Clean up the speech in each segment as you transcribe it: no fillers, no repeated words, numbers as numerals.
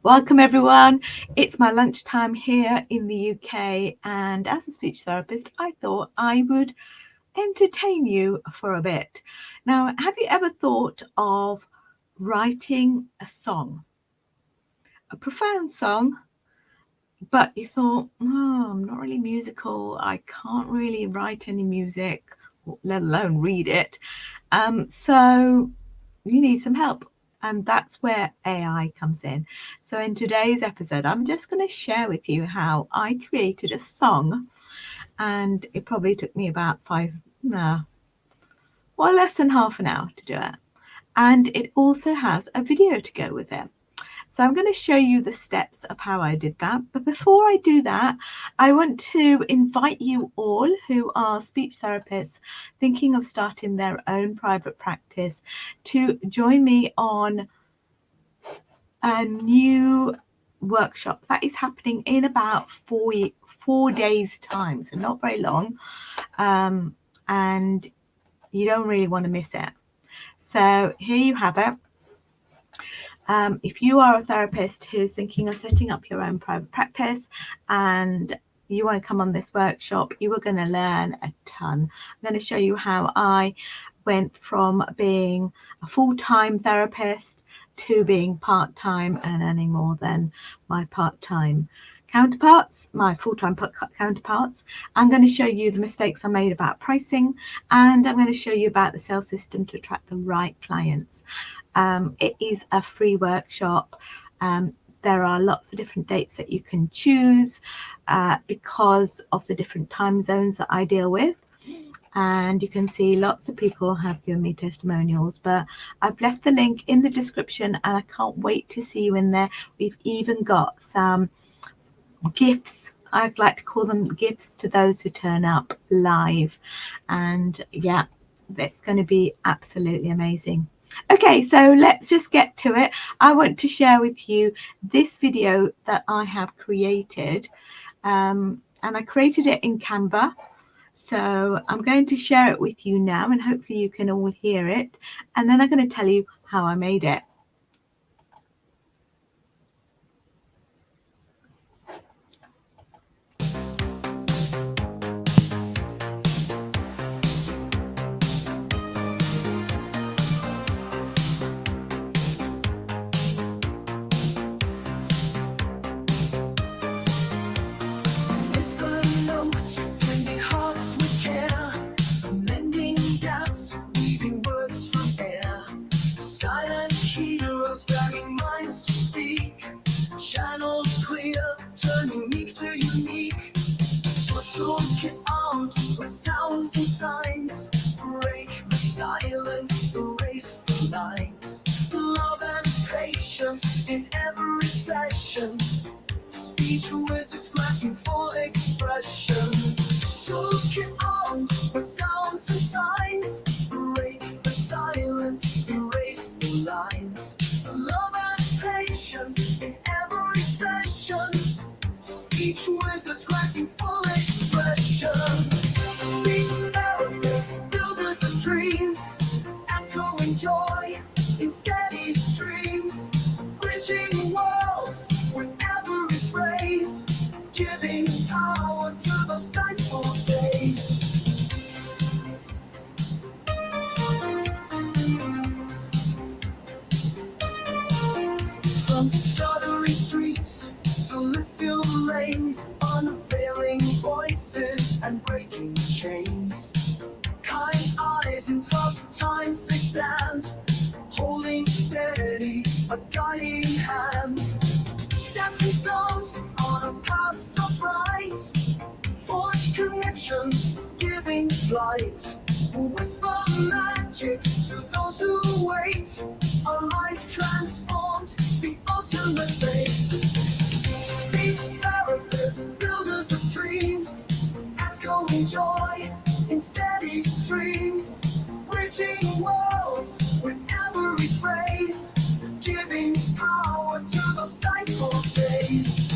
Welcome everyone. It's my lunchtime here in the UK, and as a speech therapist, I thought I would entertain you for a bit. Now, have you ever thought of writing a song? A profound song, but you thought, oh, I'm not really musical. I can't really write any music, let alone read it. So you need some help. And that's where AI comes in. So in today's episode, I'm just going to share with you how I created a song. And it probably took me about less than half an hour to do it. And it also has a video to go with it. So I'm going to show you the steps of how I did that. But before I do that, I want to invite you all who are speech therapists thinking of starting their own private practice to join me on a new workshop that is happening in about 4 days time, so not very long, and you don't really want to miss it. So here you have it. If you are a therapist who's thinking of setting up your own private practice and you want to come on this workshop, you are going to learn a ton. I'm going to show you how I went from being a full-time therapist to being part-time and earning more than my part-time counterparts, my full-time counterparts. I'm going to show you the mistakes I made about pricing, and I'm going to show you about the sales system to attract the right clients. It is a free workshop. There are lots of different dates that you can choose because of the different time zones that I deal with. And you can see lots of people have given me testimonials, but I've left the link in the description and I can't wait to see you in there. We've even got some gifts. I'd like to call them gifts to those who turn up live. And yeah, that's going to be absolutely amazing. Okay, so let's just get to it. I want to share with you this video that I have created, and I created it in Canva. So I'm going to share it with you now, and hopefully you can all hear it. And then I'm going to tell you how I made it. Channels clear, turning unique to unique. Look it out with sounds and signs. Break the silence, erase the lines. Love and patience in every session. Speech wizards granting full expression. Look it out with sounds and signs. Break the silence, erase the lines. Love and patience in every session. Speech wizards granting full expression. Speech therapists, builders of dreams. Echoing joy in steady streams. Bridging worlds with every phrase. Giving power to those stifled days. From stuttery streets to lit-filled lanes, unveiling voices and breaking chains. Kind eyes in tough times they stand, holding steady a guiding hand. Stepping stones on a path so bright, forge connections, giving flight. Whisper magic to those who wait. A life transformed, the ultimate fate. Speech therapists, builders of dreams. Echoing joy in steady streams. Bridging worlds with every phrase. Giving power to those stifled days.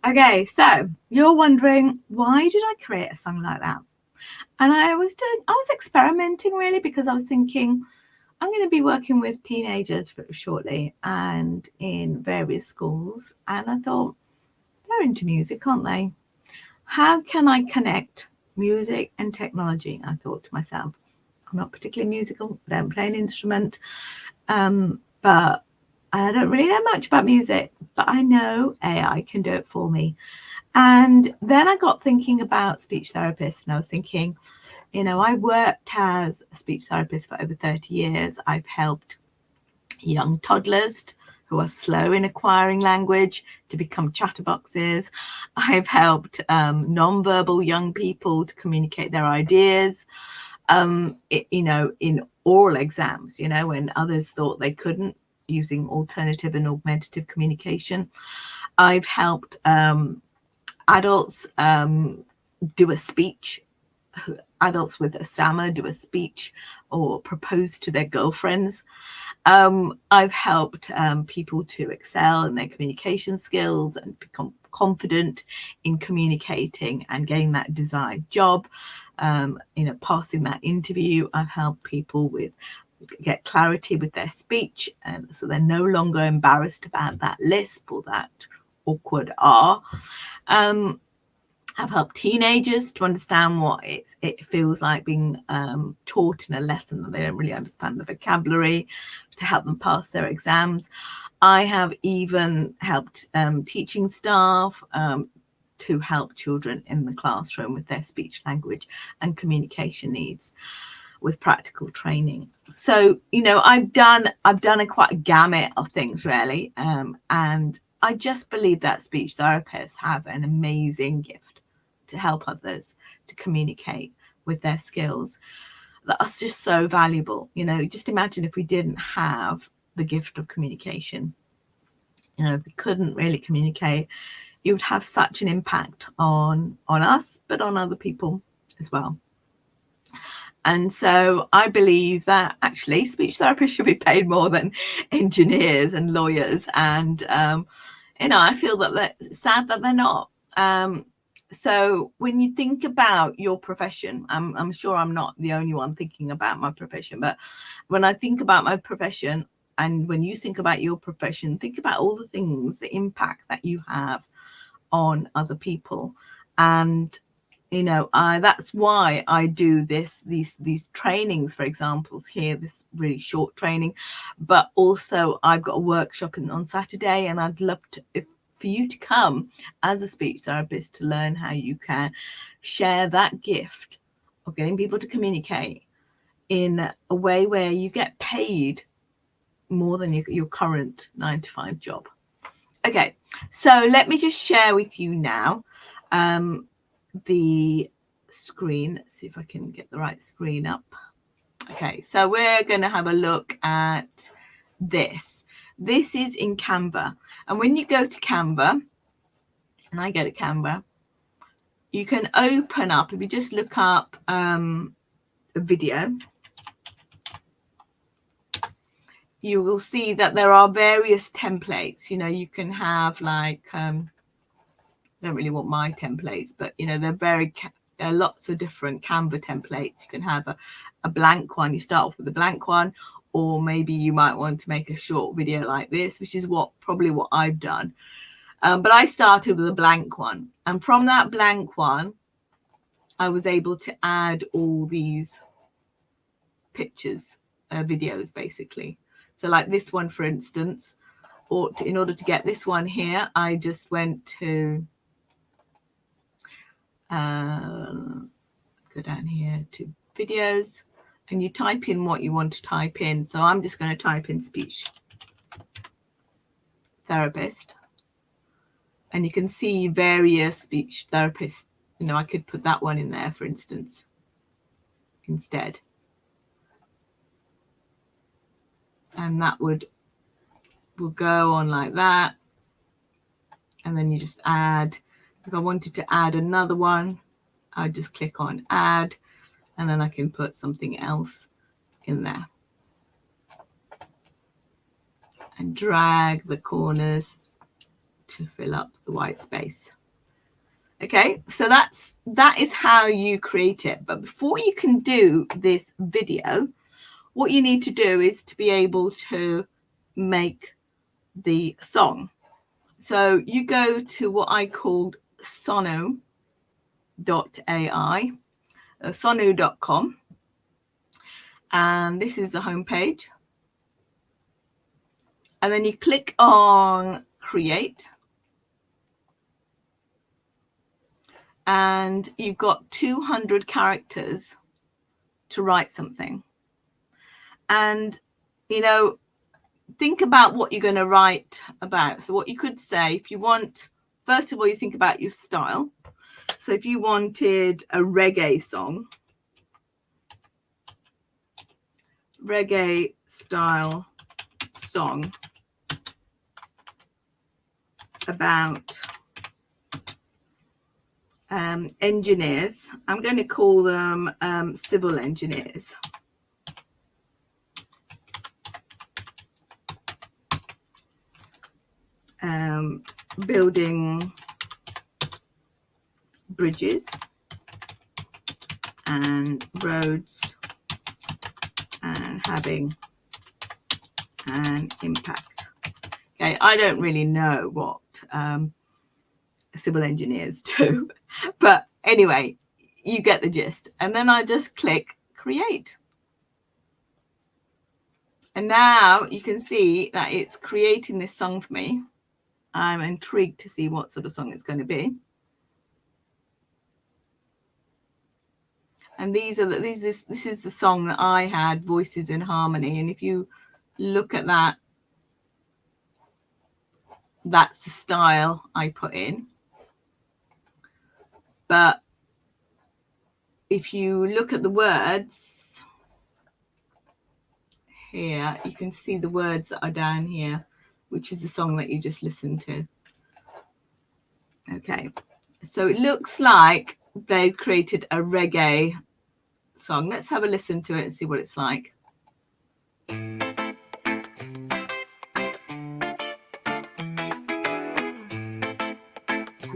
Okay, so you're wondering, why did I create a song like that? And I was experimenting really, because I was thinking I'm going to be working with teenagers shortly and in various schools. And I thought, they're into music, aren't they? How can I connect music and technology? I thought to myself, I'm not particularly musical, I don't play an instrument, but I don't really know much about music, but I know AI can do it for me. And then I got thinking about speech therapists, and I was thinking, I worked as a speech therapist for over 30 years. I've helped young toddlers who are slow in acquiring language to become chatterboxes. I've helped non-verbal young people to communicate their ideas, in oral exams, when others thought they couldn't, using alternative and augmentative communication. I've helped adults do a speech, adults with a stammer do a speech or propose to their girlfriends. I've helped people to excel in their communication skills and become confident in communicating and getting that desired job, passing that interview. I've helped people get clarity with their speech, and so they're no longer embarrassed about that lisp or that awkward R. I've helped teenagers to understand what it feels like being taught in a lesson that they don't really understand the vocabulary, to help them pass their exams. I have even helped teaching staff to help children in the classroom with their speech, language, and communication needs with practical training. So, I've done quite a gamut of things really, and I just believe that speech therapists have an amazing gift to help others to communicate with their skills. That's just so valuable. Just imagine if we didn't have the gift of communication. If we couldn't really communicate, it would have such an impact on us, but on other people as well. And so I believe that actually speech therapists should be paid more than engineers and lawyers. And, I feel that it's sad that they're not. So when you think about your profession, I'm sure I'm not the only one thinking about my profession, but when I think about my profession, and when you think about your profession, think about all the things, the impact that you have on other people. And that's why I do these trainings, for examples here, this really short training, but also I've got a workshop on Saturday, and I'd love for you to come as a speech therapist to learn how you can share that gift of getting people to communicate in a way where you get paid more than your current 9-to-5 job. Okay, so let me just share with you now the screen. Let's see if I can get the right screen up. Okay, so we're going to have a look at this. This is in Canva. And when you go to Canva, and I go to Canva, you can open up, if you just look up a video, you will see that there are various templates. You can have like, I don't really want my templates, but there are lots of different Canva templates. You can have a blank one. You start off with a blank one, or maybe you might want to make a short video like this, which is probably what I've done. But I started with a blank one, and from that blank one, I was able to add all these pictures, videos, basically. So like this one, for instance, or in order to get this one here, I just went to go down here to videos, and you type in what you want to type in. So I'm just going to type in speech therapist, and you can see various speech therapists. I could put that one in there, for instance, instead. And that will go on like that. And then you just add. If I wanted to add another one, I just click on add, and then I can put something else in there and drag the corners to fill up the white space. Okay, so that is how you create it. But before you can do this video, what you need to do is to be able to make the song. So you go to what I called sono.ai, sono.com, and this is the home page. And then you click on create, and you've got 200 characters to write something. And, you know, think about what you're going to write about. So what you could say, if you want, first of all, you think about your style. So if you wanted a reggae song, reggae style song about engineers, I'm going to call them civil engineers. Building bridges and roads and having an impact. Okay, I don't really know what civil engineers do, but anyway, you get the gist. And then I just click create. And now you can see that it's creating this song for me. I'm intrigued to see what sort of song it's going to be. And this is the song that I had, Voices in Harmony. And if you look at that, that's the style I put in. But if you look at the words here, you can see the words that are down here, which is the song that you just listened to. Okay, so it looks like they've created a reggae song. Let's have a listen to it and see what it's like. And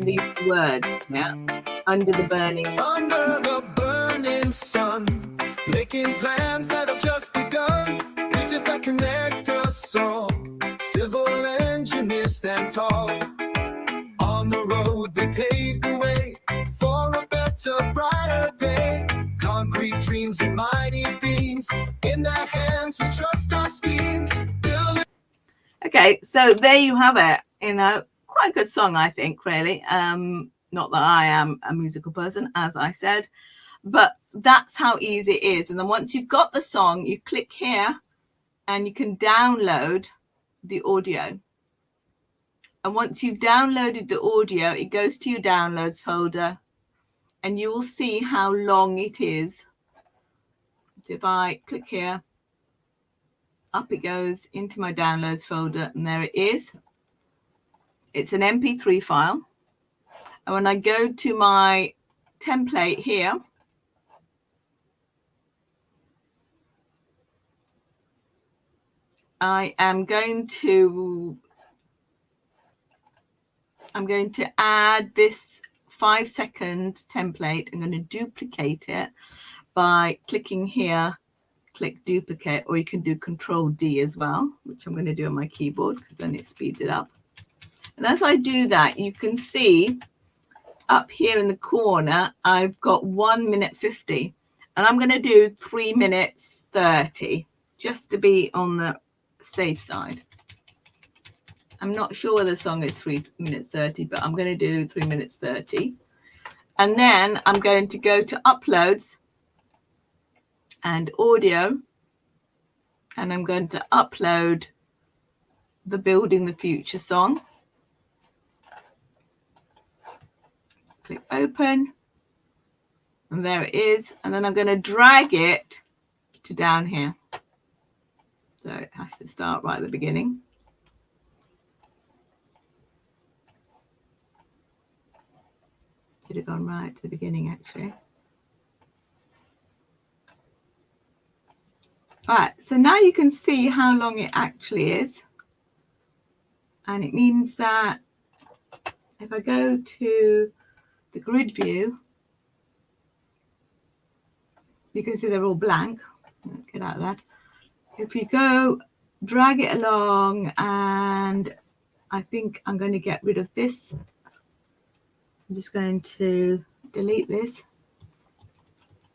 these words, yeah. Under the burning sun, making plans that have just begun, reaches that connect us all. Civil engineers stand tall on the road, they pave the way for a better, brighter day. Concrete dreams and mighty beams, in their hands we trust our schemes. Okay, so there you have it. You know, quite a good song, I think, really. Not that I am a musical person, as I said, but that's how easy it is. And then once you've got the song, you click here and you can download the audio. And once you've downloaded the audio, it goes to your downloads folder and you will see how long it is. So if I click here, up it goes into my downloads folder, and there it is. It's an MP3 file. And when I go to my template here, I'm going to add this 5-second template. I'm going to duplicate it by clicking here, click duplicate, or you can do Control D as well, which I'm going to do on my keyboard because then it speeds it up. And as I do that, you can see up here in the corner, I've got 1 minute 50, and I'm going to do 3 minutes 30 just to be on the safe side. I'm not sure whether the song is 3 minutes 30, but I'm going to do 3 minutes 30. And then I'm going to go to uploads and audio, and I'm going to upload the Building the Future song. Click open, and there it is. And then I'm going to drag it to down here. So it has to start right at the beginning. Should have gone right to the beginning, actually. All right, so now you can see how long it actually is. And it means that if I go to the grid view, you can see they're all blank. Get out of that. If you go drag it along, and I think I'm going to get rid of this. I'm just going to delete this,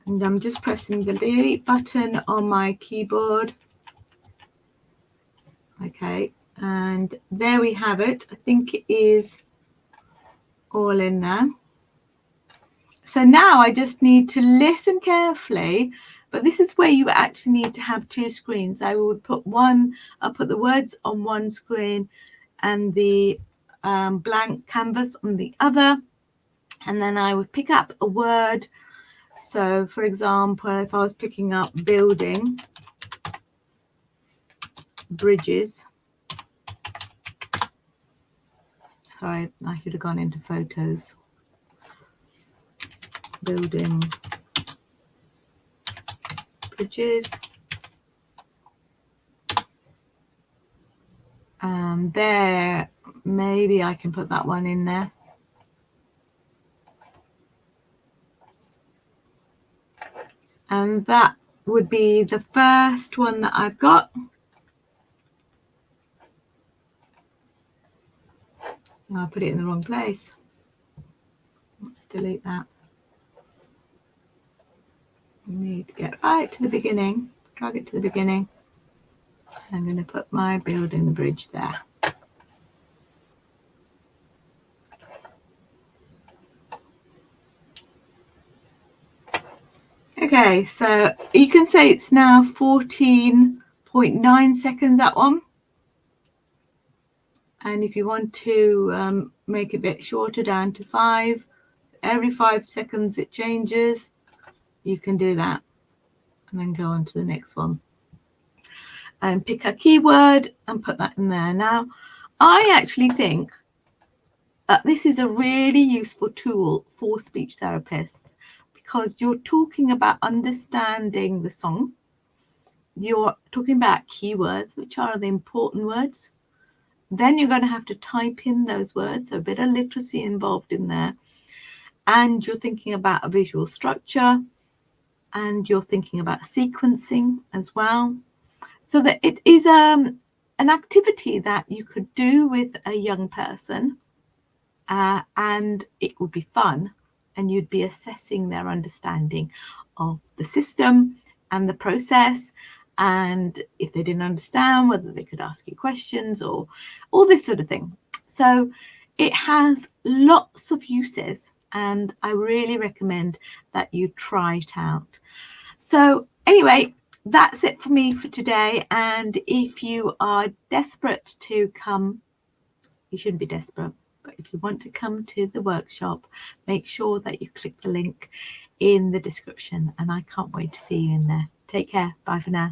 and I'm just pressing the delete button on my keyboard. Okay, and there we have it. I think it is all in there. So now I just need to listen carefully, but this is where you actually need to have two screens. I would put I'll put the words on one screen and the blank canvas on the other, and then I would pick up a word. So for example, if I was picking up building, bridges, sorry, I should have gone into photos, building bridges, there, maybe I can put that one in there. And that would be the first one that I've got. Oh, I put it in the wrong place. Let's delete that. We need to get right to the beginning, drag it to the beginning. I'm going to put my building the bridge there. Okay, so you can say it's now 14.9 seconds, that one. And if you want to make it a bit shorter, down to 5, every 5 seconds it changes, you can do that. And then go on to the next one. And pick a keyword and put that in there. Now, I actually think that this is a really useful tool for speech therapists, because you're talking about understanding the song. You're talking about keywords, which are the important words. Then you're going to have to type in those words, so a bit of literacy involved in there. And you're thinking about a visual structure, and you're thinking about sequencing as well. So that it is an activity that you could do with a young person, and it would be fun, and you'd be assessing their understanding of the system and the process, and if they didn't understand, whether they could ask you questions or all this sort of thing. So it has lots of uses, and I really recommend that you try it out. So anyway, that's it for me for today. And if you are desperate to come, you shouldn't be desperate, but if you want to come to the workshop, make sure that you click the link in the description, and I can't wait to see you in there. Take care. Bye for now.